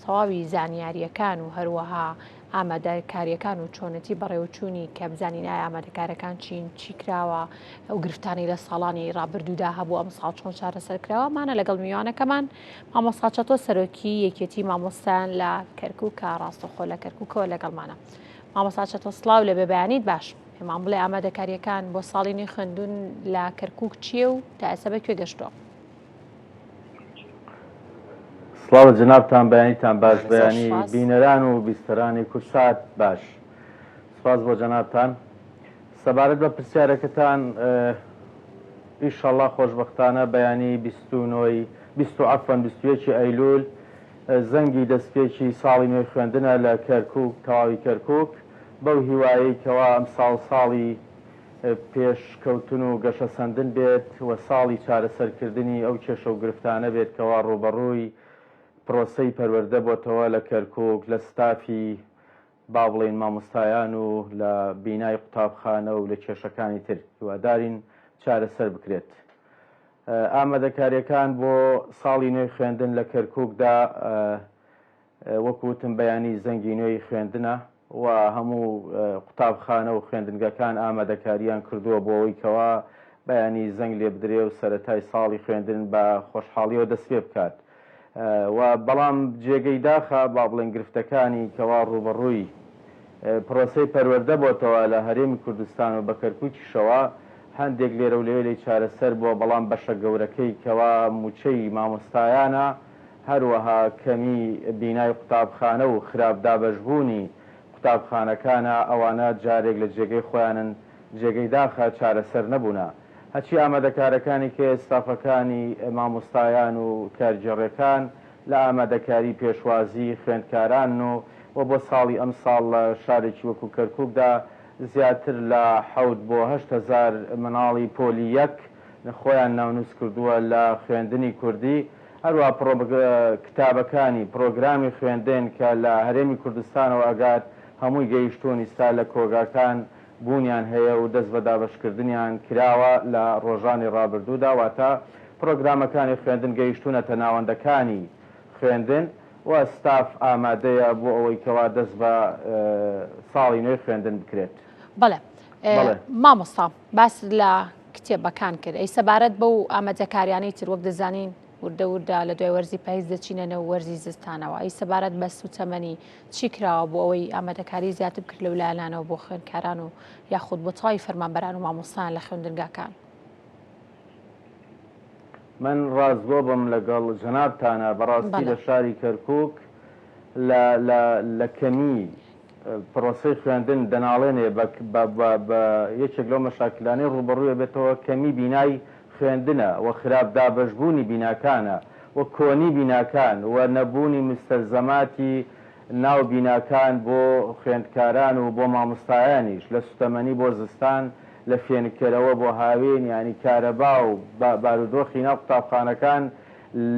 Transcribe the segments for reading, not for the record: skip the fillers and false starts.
تەواوی زانیاریەکان و هەروەها ئامادەکاریەکان و چۆنەتی بەڕێوەچوونی کە بزانین ئایا ئامادەکارەکان چی کراوە ئەو گرفتانی لە ساڵانی ڕابردوودا هەبوو ئەم ساڵ چۆن چارەسەر کراوەمانە لەگەڵ میوانەکەمان مامۆستا چەتۆ سەرۆکی یەکێتی مامۆستایان لە کەرکووکە ڕاستەخۆ لە کەرکووکەوە لەگەڵمانە. مامۆستا چەتۆ سڵاو لە بەبیانیت باش پێمان بڵێ ئامادەکاریەکان بۆ ساڵی نوێی خوێندون لە کەرکووک چییە و تا ئێستا بەکوێ گەشتووە؟ سڵاو جنابتان بەیانیتان باش بەیانی بینەران و بیستەرانی کورسات باش سپاس بۆ جەنابتان سەبارەت بە پرسیارەکەتان ئیشەڵڵا خۆشبەختانە بەیانی 21 ئەیلول زەنگی دەستپێکی ساڵی نوێی خوێندنە لە کەرکووک تەواوی کەرکووک بەو هیوایی کەوا ئەم ساڵی پێشکەوتن و گەشە سەندن بێت و ساڵی چارەسەرکردنی ئەو کێشە و گرفتانە بێت کەوا ڕوبەڕووی پرۆسەی پەروەردە بۆتەوە لە کەرکووک لە ستافی با بڵێن مامۆستایان و لە بینای قوتابخانە و لە کێشەکانی تر هیوادارین چارەسەر بکرێت. ئامادەکاریەکان بۆ ساڵی نوێی خوێندن لە کەرکووکدا وەکوتم بەیانی زەنگی نوێی خوێندنە و هەموو قوتابخانە و خوێندنگەکان ئامادەکاریان کردووە بۆ ئەوەی کەوا بەیانی زەنگ لێ بدرێ و سەرەتای ساڵی خوێندن بە خۆشحاڵیەوە دەست پێ بکات. و بەڵام جێگەی داخە با بڵێن گرفتەکانی کەوا ڕوبەڕووی پرۆسەی پەروەردە بۆتەوە لە هەرێمی کوردستان و بە کەرکووکیشەوە هەندێک لێرە و لێرەی چارەسەر بووە بەڵام بەشە گەورەکەی کەوا موچەی مامۆستایانە هەروەها کەمی بینای قوتابخانە و خراپدابەشبوونی قوتابخانەکانە ئەوانە جارێک لە جێگەی خۆیانن جێگەی داخە چارەسەر نەبوونە. هەچی ئامادەکارەکانی کە ئێستافەکانی مامۆستایان و کارگەڕێکان لە ئامادەکاری پێشوازی خوێندکاران و بۆ ساڵی ئەم ساڵ لە شارێکی وەکو کەرکووکدا زیاتر لە 7 بۆ 8 هزار مناڵی پۆلی یەک خۆیان ناونووس کردووە لە خوێندنی کوردی هەروە کتابەکانی پرۆگرامی خوێندن کە لە هەرێمی کوردستانەوە ئەگات هەمووی گەیشتوون ئیستا لە کۆگاکان بوونیان هەیە و دەست بە دابەشکردنیان کراوە لە ڕۆژانی ڕابردوودا واتە پرۆگرامەکانی خوێندن گەیشتوونەتە ناوەندەکانی خوێندن و ستاف ئامادەیە بۆ ئەوەی کەوا دەست بە ساڵی نوێی خوێندن بکرێت. بەڵێ مامۆستا باس لە کتێبەکان کرد ئەی سەبارەت بەو ئامادەکاریانەی تر وەک دەزانین وردە لە دوای وەرزی پاییز دەچینەنە و وەرزی زستانەوە ئەی سەبارەت بە سوتەمەنی چی کراوە بۆ ئەوەی ئامادەکاری زیاتر بکرد لە ویلایەنانەوە بۆ خوێندکاران و یاخود بۆ تەواوی فەرمانبەران و مامۆستایان لە خوێندنگاکان؟ من ڕازگۆ بم لەگەڵ جەنابتانە بەڕاستی لە شاری کەرکووک لە کەمی پرۆسەی خوێندن دەناڵێنێ بە یەکێک لەو مەشاکلانەی ڕوبەڕوویە بێتەوە کەمی بینای خوێندنە و خراپدابەشبوونی بیناکانە و کۆنی بیناکان و نەبوونی مستەلزەماتی ناو بیناکان بۆ خوێندکاران و بۆ مامۆستایانیش لە سوتەمەنی بۆ زستان لە فێنکەرەوە بۆ هاوێن ینی کارەبا و بارودۆخی ناو قوتابخانەکان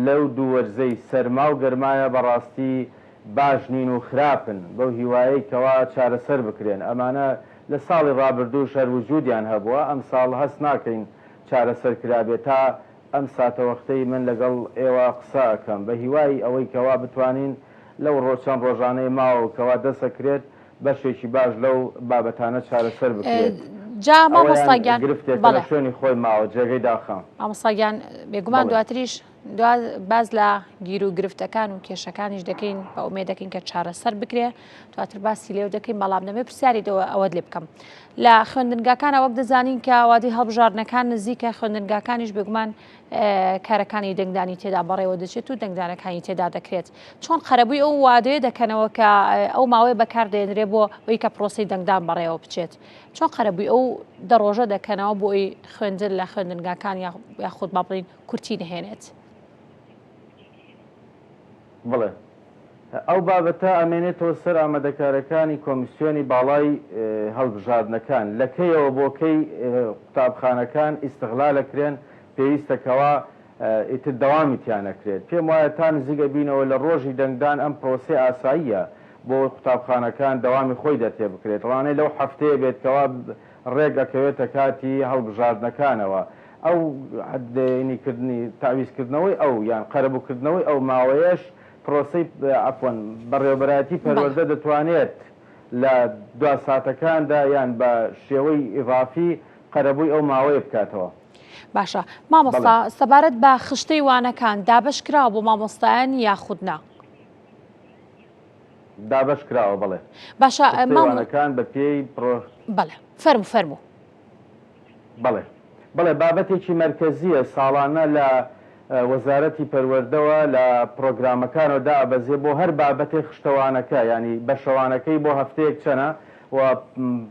لەو دوو وەرزەی سەرما و گەرمایە بەڕاستی باش نین و خراپن بەو هیوایەی کەوا چارەسەر بکرێن ئەمانە لە ساڵی ڕابردوو شەر وجودیان هەبووە ئەم ساڵ هەست ناکەین چارەسەر کرابێت تا ئەم ساتەوەختەی من لەگەڵ ئێوە قسە ئەکەم بە هیوای ئەوەی کەوا بتوانین لەو ڕۆچەند ڕۆژانەی ماوە کەوا دەسەکرێت بەشێکی باش لەو بابەتانە چارەسەر بکرێت. جا مامۆستاگیان گرفتێکە شوێنی خۆی ماوە جێگەی داخەم مامۆستاگیان بێگومان دواتریش باز لە گیر و گرفتەکان و کێشەکانیش دەکەین بە ئومێد دەکەین کە چارەسەر بکرێ دواتر باسی لێو دەکەین بەڵام نەمێ پرسیاریەوە ئەوەت لێ بکەم لە خوێندنگاکانە وەک دەزانین کە وادی هەڵبژاردنەکان نزیکە خوێندنگاکانیش بێگومان کارەکانی دەنگدانی تێدا بەڕێوە دەچێت و دەنگدانەکانی تێدا دەکرێت چۆن خەرەبووی ئەو وادەیە دەکەنەوە کە ئەو ماوەی بەکاردێنرێ بۆ ئەوی کە پرۆسی دەنگدان بەڕێوە بچێت چۆن خەرەبووی ئەو دەڕۆژە دەکەنەوە بۆ ئەوی خوێندن لە خوێندنگاکان یاخود با بڵین کورتی نهێنێت. بڵێ ئەو بابەتە ئەمێنێتەوە سەر ئامادەکارەکانی کۆمیسیۆنی باڵای هەڵبژاردنەکان لەکەیەوە بۆکەی قوتابخانەکان ئیستیغلالەکرێن پێویستەکەوە ئیتر دەوامیتیانەکرێت پێم وایە تا نزیگە بینەوە لە ڕۆژی دەنگدان ئەم پرۆسەی ئاساییە بۆ قوتابخانەکان دەوامی خۆی دەتێ بکرێت ڕانەی لەو هەفتەیە بێتکەوە ڕێگەکەوێتە کاتی هەڵبژاردنەکانەوە ئەو عدێنیکردنی تاویزکردنەوەی ئەو یان قەرەبووکردنەوەی ئەو ماوەیەش پرۆسی عفوان بەڕێوەبەرایەتی پەروەردە دەتوانێت لە دو ساتەکاندا یان بە شێوەی ئیضافی قەرەبووی ئەو ماوەیە بکاتەوە. باشە مامۆستا سەبارەت بە خشتەی وانەکان دابش کراوە بۆ مامۆستایان یاخودنا؟ دابش کراوە بڵێ. باشە مامۆستایەکان بە پێی بەڵێ فەرموو. بڵێ بابەتێکی مەرکەزیە ساڵانە لە وەزارەتی پەروەردەوە لە پرۆگرامەکانەوە دابەزێ بۆ هەر بابەتێک خشتەوانەکە ینی بەشەوانەکەی بۆ هەفتەیەک چەنە و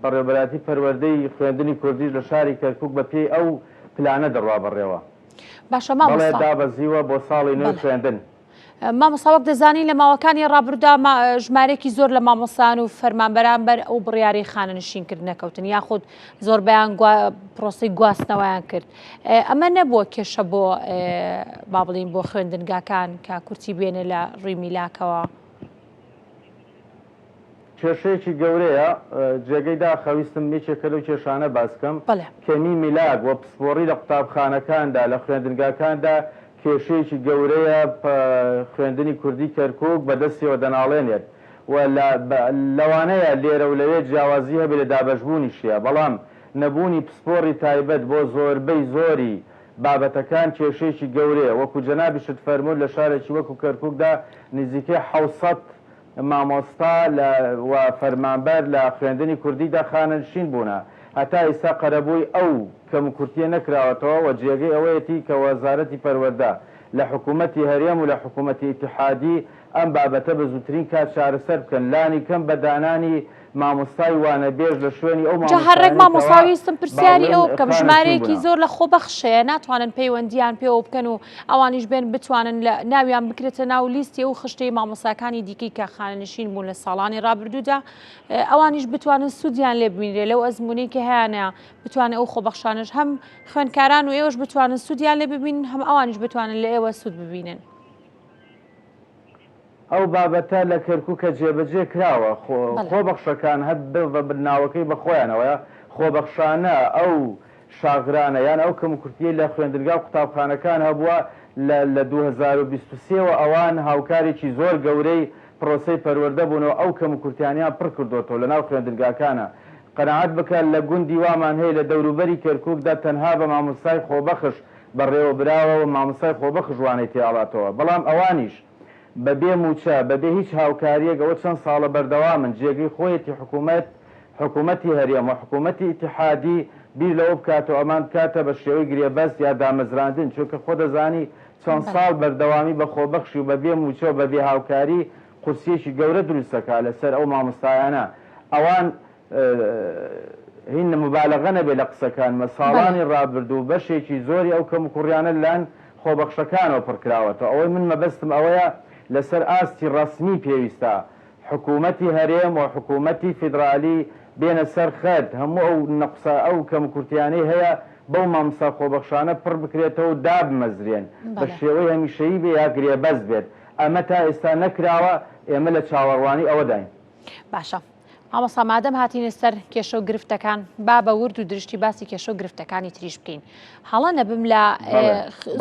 بەڕێوەبەراتی پەروەردەی خوێندنی کوردیش لە شاری کەرکووک بە پێی ئەو پلانە دەڕوا بڕێەوە. باشە مامۆستا دابەزیوە بۆ ساڵی نوێ خوێندن. مامۆستا وەک دەزانی لە ماوەکانی ڕابردوودا ژمارێکی زۆر لە مامۆستایان و فەرمانبەران بەر ئەو بڕیاری خانەنشینکرد نەکەوتن یاخود زۆربەیان پرۆسی گواستنەوەیان کرد. ئەمە نەبووە کێشە بۆ با بڵین بۆ خوێندنگاکان کە کورتی بێنێ لە ڕووی میلاکەوە؟ کێشەیەکی گەورەیە جێگەیدا خەویستم یەکێکە لەو کێشانە باسکەم کەمی میلاک وە پسپۆڕی لە قوتابخانەکاندا لە خوێندنگاکاندا کێشەیەکی گەورەیە خوێندنی کوردی کەرکووک بەدەستیەوە دەناڵێنێت و لەوانەیە لێرە و لەوێ جیاوازی هەبێ لە دابەشبوونیشیە بەڵام نەبوونی پسپۆڕی تایبەت بۆ زۆربەی زۆری بابەتەکان کێشەیەکی گەورەیە وەکو جەنابیشت فەرموود لە شارێکی وەکو کەرکووکدا نزیکەی 600 مامۆستا و فەرمانبەر لە خوێندنی کوردیدا خانەنشین بوونە هەتا ئێستا قەرەبووی ئەو کەمکورتیە نەکراوەتەوە و جێگەی ئەوەیەتی کە وەزارەتی پەروەردە لە حکوومەتی هەرێم و لە حکوومەتی ئیتیحادی ئەم بابەتە بە زووترین کات چارەسەر بکەن لانی کەم بە دانانی مامۆستای وانەبێژ لە شوێنی ئەو هەرێک مامۆستاویستم پرسیاری ئەو بکەم ژمارەیەکی زۆر لە خۆبەخشەیە ناتوانن پەیوەندیان پێوە بکەن و ئەوانیش بێن بتوانن لە ناویان بکرێتە ناو لیستی ئەو خشتەی مامۆستاکانی دیکەی کە خانەنشین بوون لە ساڵانی ڕابردوودا ئەوانیش بتوانن سوودیان لێ ببینرێ لەو ئەزمونەی کە هەیەە بتوانێت ئەو خۆبەخشانش هەم خوێندکاران و ئێوەش بتوانن سوودیان لێ ببینن هەم ئەوانیش بتوانن لە ئێوە سوود ببینن. ئەو بابەتە لە کەرکووکە جێبەجێ کراوە خۆبەخشەکان هەر بناوەکەی بە خۆیانەوەە خۆبەخشانە ئەو شاغرانە یان ئەو کەمکورتیە لە خوێندنگا و قوتابخانەکان هەبووە لە 2023ەوە ئەوان هاوکارێکی زۆر گەورەی پرۆسەی پەروەردە بوونەوە ئەو کەمکورتیانیان پڕ کردوەوە لە ناو خوێندنگاکانە قەناعەت بکات لە گوندی وامان هەیە لە دەوروبەری کەرکووکدا تەنها بە مامۆستای خۆبەخش بەڕێوەبراوە و مامۆستای خۆبەخش وانەی تێهاڵاتەوە بەڵام ئەوانیش بەبێ موچە بەبێ هیچ هاوکاریەک ئەوە چەند ساڵە بەردەوامن جێگەی خۆیەتی حکوومەتی هەرێم و حکوومەتی ئیتیحادی بیر لەوە بکاتەوە ئەمان بکاتە بە شێوەی گرێبەست یا دامەزراندن چونکە خۆ دەزانی چەند ساڵ بەردەوامی بە خۆبەخشی و بەبێ موچە و بەبێ هاوکاری قورسیەکی گەورە دروستەکە لەسەر ئەو مامۆستایانە ئەوان هین مبالغە نەبێ لە قسەکانمە ساڵانی ڕابردوو بەشێکی زۆری ئەو کەمکوڕیانە لەن خۆبەخشەکانەوە پڕکراوەتەوە ئەوەی من مەبەستم ئەوەیە لەسەر ئاستی ڕسمی پێویستە حکوومەتی هەرێم و حکوومەتی فیدرالی بێنە سەر خەت هەموو ئەو نەقسە ئەو کەمکورتیانەی هەیە بەو مامۆستا خۆبەخشانە پڕ بکرێتەوە دابمەزرێن بە شێوەی هەمیشەیی بێ یا گرێبەست بێت ئەمە تا ئێستا نەکراوە ئێمە لە چاوەڕوانی ئەوە داین. باشە مامۆستا مادەم هاتینە سەر کێشە و گرفتەکان با بە ورد و درشتی باسی کێشە و گرفتەکانی تریش بکەین. هەڵە نەبم لە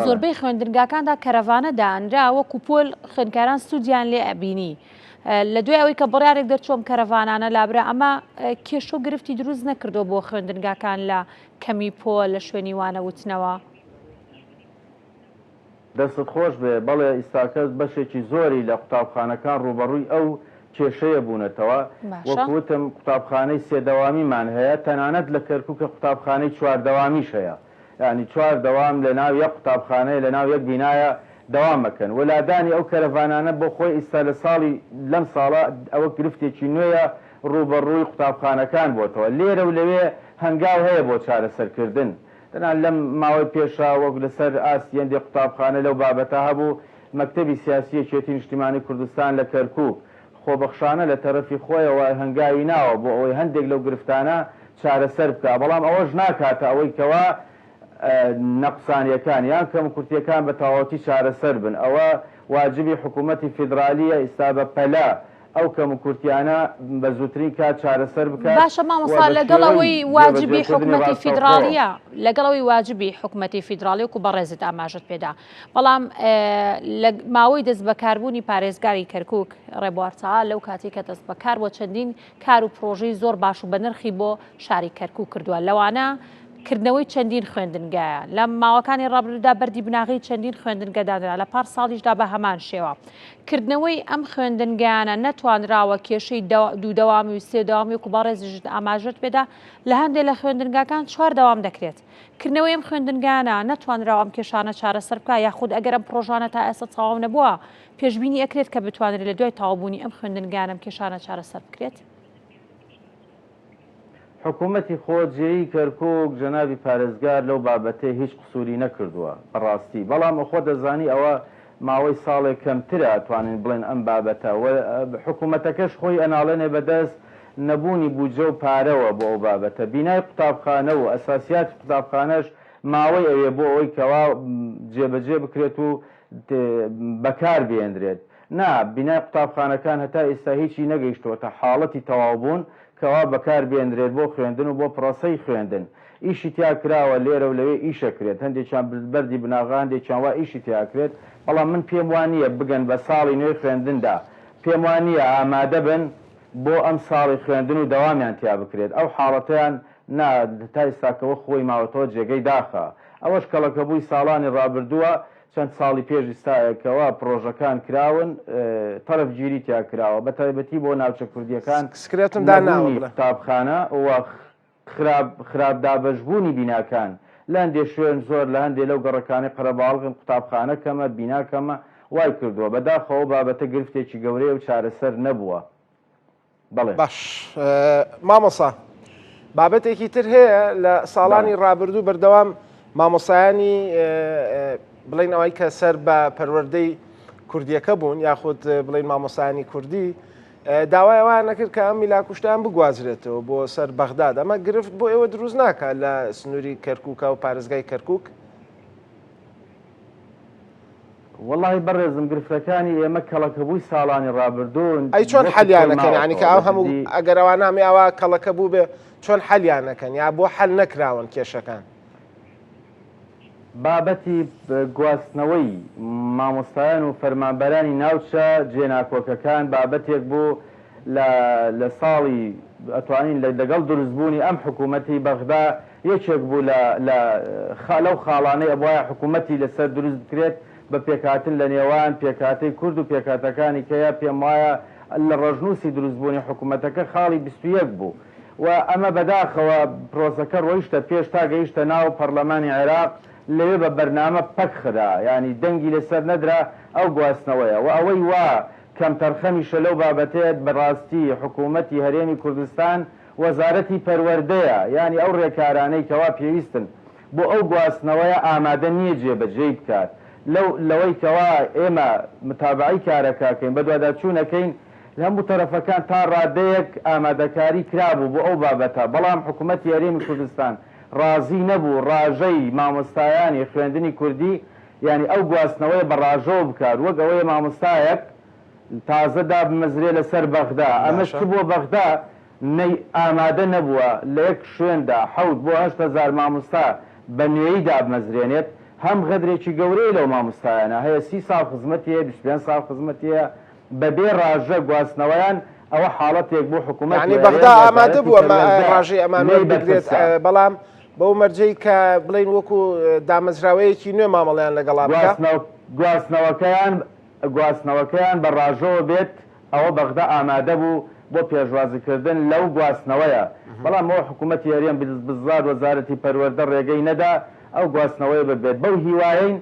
زۆربەی خوێندنگاکاندا کەرەڤانە دانرا وەکو پۆل خوێندکاران سوودیان لێ ئەبینی لە دوای ئەوەی کە بڕیارێک دەرچۆم کەرەڤانانە لابرا ئەمە کێشە و گرفتی دروست نەکردو بۆ خوێندنگاکان لە کەمی پۆل لە شوێنی وانە وتنەوە. دەستت خۆش بێ بەڵێ ئیستاکەس بەشێکی زۆری لە قوتابخانەکان ڕوبەڕووی ئەو کێشەیە بوونەتەوە وەکوتم قوتابخانەی سێدەوامیمان هەیە تەنانەت لە کەرکووکە قوتابخانەی چواردەوامیش هەیە یعنی چوار دەوام لە ناو یەک قوتابخانەیە لە ناو یەک بینایە دەوام مەکەن وەلادانی ئەو کەرەڤانانە بۆ خۆی ئیستا لە ساڵی لەم ساڵە ئەوە گرفتێکی نوێیە ڕوبەڕووی قوتابخانەکان بۆتەوە لێرە و لەوێ هەنگاو هەیە بۆ چارەسەرکردن تەنان لەم ماوەی پێشا وەک لەسەر ئاسیەندی قوتابخانە لەو بابەتە هەبوو مەکتەبی سیاسی یەکێتی نیشتیمانی کوردستان لە کەرکووک خۆبەخشانە لە تەرەفی خۆیەوە هەنگاوی ناوە بۆ ئەوەی هەندێک لەو گرفتانە چارەسەر بکە بەڵام ئەوەش ناکاتە ئەوەی کەوا نەقسانیەکان یان کەمکورتیەکان بە تەواوەتی چارەسەر بن ئەوە واجبی حکوومەتی فیدرالیە ئێستا بە پەلا ئەو کەم و کورتیانە بە زووترین کات چارەسەر بکات. باشە مامۆستا لەگەڵەوەی واجبی حکوومەتی فیدراالیە لەگەڵەوەی واجبی حکوومەتی فیدراالی وکو بەڕێزت ئاماژت پێدا بەڵام لە ماوەی دەست بەکاربوونی پارێزگاری کەرکووک ڕێبوارچا لەو کاتی کە دەست بەکار بۆ چەندین کار و پرۆژەی زۆر باش و بە نرخی بۆ شاری کەرکووک کردووە لەوانە کردنەوەی چەندین خوێندنگایە لە ماوەکانی ڕابردوودا بەردی بناغی چەندین خوێندنگەدانا لە پار ساڵیشدا بە هەمان شێوە کردنەوەی ئەم خوێندنگیانە نەتوانراوە کێشەی دوودەوامی و سێداوامی و کوباڕێزیشت ئاماژت پێدا لە هەندێک لە خوێندنگاکان 4 دەوام دەکرێت کردنەوەی ئەم خوێندنگانە نەتوانراوە ئەم کێشانە چارەسەر بکە یاخود ئەگەر ئەم پرۆژانە تا ئێستا تەواو نەبووە پێشبینی ئەکرێت کە بتوانێت لە دوای تەواوبوونی ئەم خوێندنگانە ئەم کێشانە چارەسەر بکرێت. حکوومەتی خۆجێی کەرکووک جەنابی پارێزگار لەو بابەتەی هیچ قسووری نەکردووە بەڕاستی بەڵام خۆ دەزانی ئەوە ماوەی ساڵێک کەمترە توانین بڵێن ئەم بابەتە حکوومەتەکەش خۆی ئەناڵێنێ بەدەست نەبوونی بوجە و پارەوە بۆ ئەو بابەتە بینای قوتابخانە و ئەساسیاتی قوتابخانەش ماوەی ئەوێ بۆ ئەوی کەوا جێبەجێ بکرێت و بەکار بێندرێت نا بینای قوتابخانەکان هەتا ئێستا هیچی نەگەیشتووەتە حاڵەتی تەواوبوون کەوا بەکار بێنرێت بۆ خوێندن و بۆ پرۆسەی خوێندن ئیشی تیا کراوە لێرە و لەوێ ئیشەکرێت هەندێکیان بەردی بناغان هەندێکیان وا ئیشی تیاکرێت بەڵام من پێم وانە بگەن بە ساڵی نوێی خوێندندا پێم وانە ئامادە بن بۆ ئەم ساڵی خوێندن و دەوامیان تیا بکرێت ئەو حاڵەتیان تا ئێستاکەوە خۆی ماوەتەوە جێگەی داخە ئەوەش کەڵەکە بووی ساڵانی ڕابردووە چەند ساڵی پێش ئێستاەکەوە پرۆژەکان کراون تەرەفگیری تیا کراوە بە تایبەتی بۆ ناوچە کوردیەکان سکرێتم داناوە قوتابخانە خراپ دابەشبوونی بیناکان لە هەندێک شوێن زۆر لە هەندێک لەو گەڕەکانی قەرەباڵغن قوتابخانە کەمە بیناکەمە وای کردووە بەداخەوە بابەتە گرفتێکی گەورەیە و چارەسەر نەبووە. بەڵێ باش مامۆسا بابەتێکی تر هەیە لە ساڵانی ڕابردوو بەردەوام مامۆسایانی بڵین ئەوەی کە سەر بە پەروەردەی کوردیەکە بوون یاخود بڵین مامۆسایانی کوردی داوای ئەوان نەکرد کە ئەم میلاکوشتیان بگوازرێتەوە بۆ سەر بەغداد ئەمە گرفت بۆ ئێوە دروست ناکات لە سنووری کەرکووکە و پارێزگای کەرکووک؟ وەڵی بەڕێزم گرفتەکانی ئێمە کەڵەکە بووی ساڵانی ڕابردوون ئەی چۆن حەلیانەکەن ینی کە ئەو هەموو ئەگەر ئەوان نامی ئەوە کەڵەکە بوو بێ چۆن حەلیانەکەن یا بۆ حەل نەکراون کێشەکان؟ بابەتی گواستنەوەی مامۆستایان و فەرمانبەرانی ناوچە جێناکۆکەکان بابەتێک بوو لە ساڵی ئەتوانین لەگەڵ دروستبوونی ئەم حکوومەتی بەغدا یەکێک بوو لەو خاڵانەی ئەبواە حکوومەتی لەسەر دروست بکرێت بە پێکاتن لە نێوان پێکاتی کورد و پێکاتەکانی کەیە پێم وایە لە ڕژنووسی دروستبوونی حکوومەتەکە خاڵی 21 بوو و ئەمە بەداخەوە پرۆسەکە ڕۆیشتە پێش تا گەیشتە ناو پەرلەمانی عێراق لەوێ بە بەرنامە پەک خدا ینی دەنگی لەسەر نەدرا ئەو گواستنەوەیە و ئەوەی وا کەم تەرخەمیشە لەو بابەتێت بەڕاستی حکوومەتی هەرێمی کوردستان وەزارەتی پەروەردەیە ینی ئەو ڕێکارانەی کەوا پێویستن بۆ ئەو گواستنەوەیە ئامادە نییە جێبەجێ بکات لەوەی کەوا ئێمە متابعی کارەکەکەین بە دوواداچوونەکەین هەموو تەرەفەکان تا ڕادەیەک ئامادەکاری کرابوو بۆ ئەو بابەتە بەڵام حکوومەتی هەرێمی کوردستان ڕازی نەبوو ڕاژەی مامۆستایانی خوێندنی کوردی ینی ئەو گواستنەوەی بە ڕاژەوە بکات وەک ئەوەیە مامۆستایەک تازەدا بمەزرێ لەسەر بەغدا ئەمەش بۆ بەغدا ئامادە نەبووە لە یەک شوێندا 7 بۆ 8,000 مامۆستا بە نوێیی دابمەزرێنێت هەم غەدرێکی گەورەی لەو مامۆستایانە هەیە 30 ساڵ خزمەتیە 25 ساڵ خزمەتیە بەبێ ڕاژە گواستنەوەیان ئەوە حاڵەتێک بۆ حکوومەت ینی بەغدا ئامادە بووە ڕاژەی ئەمانەوە بگرێت بەڵام بەو مەرجەی کە بڵین وەکو دامەزراوەیەکی نوێ مامەڵیان لەگەڵا بکە گواستنەوەکەیان بە ڕاژەوە بێت ئەوە بەغدا ئامادە بوو بۆ پێشوازیکردن لەو گواستنەوەیە بەڵام ئەوە حکوومەتی هەرێم بزاد وەزارەتی پەروەردە ڕێگەی نەدا ئەو گواستنەوەی ببێت بەو هیوایەین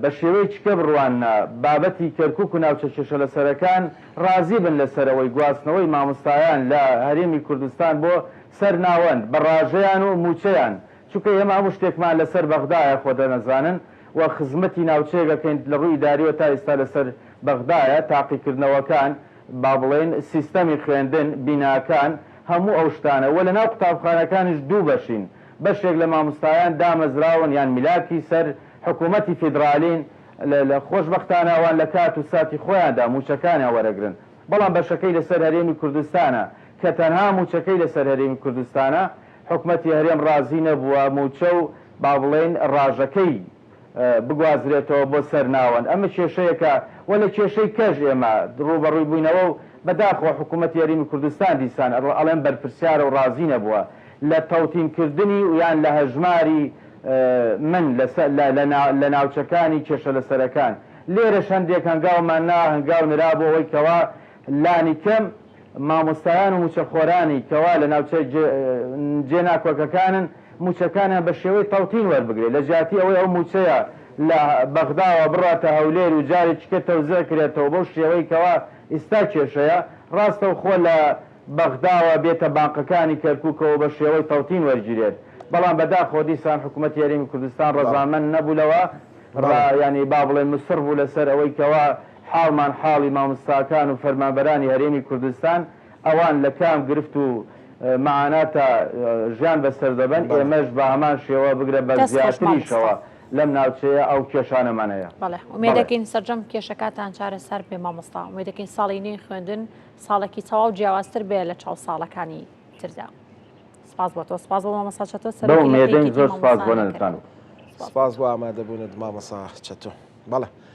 بە شێوەی چکە بڕوانە بابەتی کەرکووک و ناوچە کێشە لەسەرەکان ڕازی بن لەسەرەوەی گواستنەوەی مامۆستایان لە هەرێمی کوردستان بۆ سەر ناوەند بە ڕاژەیان و موچەیان چونکە ئێمە هەموو شتێکمان لەسەر بەغدایە خۆ دەنەزانن و خزمەتی ناوچەیەکەکەین لە ڕووی ئیداریەوە تا ئێستا لەسەر بەغدایە تاقیکردنەوەکان با بڵێن سیستەمی خوێندن بیناکان هەموو ئەو شتانە وە لە ناو قوتابخانەکانیش دوو بەشین بەشێک لە مامۆستایان دامەزراون یان میلاکی سەر حکوومەتی فیدرالین لە خۆشبەختانەوان لە کات و ساتی خۆیاندا موچەکانیان وەرەگرن بەڵام بەشەکەی لەسەر هەرێمی کوردستانە کە تەنها موچەکەی لەسەر هەرێمی کوردستانە حکوومەتی هەرێم ڕازی نەبووە موچە و با بڵێن ڕاژەکەی بگوازرێتەوە بۆ سەرناوەند ئەمە کێشەیەکە وە لە کێشەی کەژ ئێمە ڕوبەڕووی بووینەوە و بەداخۆ حکوومەتی هەرێمی کوردستان دیسان ئەڵێن بەرپرسیارە و ڕازی نەبووە لە تەوتینکردنی و یان لە هەژماری من لە ناوچەکانی کێشە لەسەرەکان لێرە هەندێک هەنگاومان هەنگاو نرابوو ئەوەی کەوا لانی کەم مامۆستایان و موچەخۆرانی کەوا لە ناوچە جێناکۆکەکانن موچەکانیان بە شێوەی تەوتین وەربگرێت لە جیاتی ئەوەی ئەو موچەیە لە بەغداوە بڕاتە هەولێر و جارێکیکە تەوزە کرێتەوە بەو شێوەی کەوا ئێستا کێشەیە ڕاستەوخۆ لە بەغداوە بێتە بانقەکانی کەرکووکەوە بە شێوەی تەوتین وەرگیرێت بەڵام بەداخۆ دیسان حکوومەتی هەرێمی کوردستان ڕەزامەند نەبوولەوە ینی با بڵێن مسر بوو لەسەر ئەوەی کەوا حاڵمان حاڵی مامۆستاکان و فەرمانبەرانی هەرێمی کوردستان ئەوان لە کام گرفت و معاناتە ژیان بەسەر دەبەن ئێمەش بە هەمان شێوە بگرە بە زیاتریشەوە لەم ناوچەیە ئەو کێشانەمانەیە. بەڵێ ومێدەکەین سەرجەم کێشەکاتان چارە سەر بێ مامۆستا ومێدەکەین ساڵی نوێی خوێندن ساڵێکی تەواو جیاوازتر بێ لە چاو ساڵەکانی تردا. سپاس بۆ تۆ سپاس بۆ مامۆستا چەتۆ سەرۆکی زۆر سپاس بۆ نەتان سپاس بۆ ئامادەبوونت مامۆستا چەتۆ. بەڵێ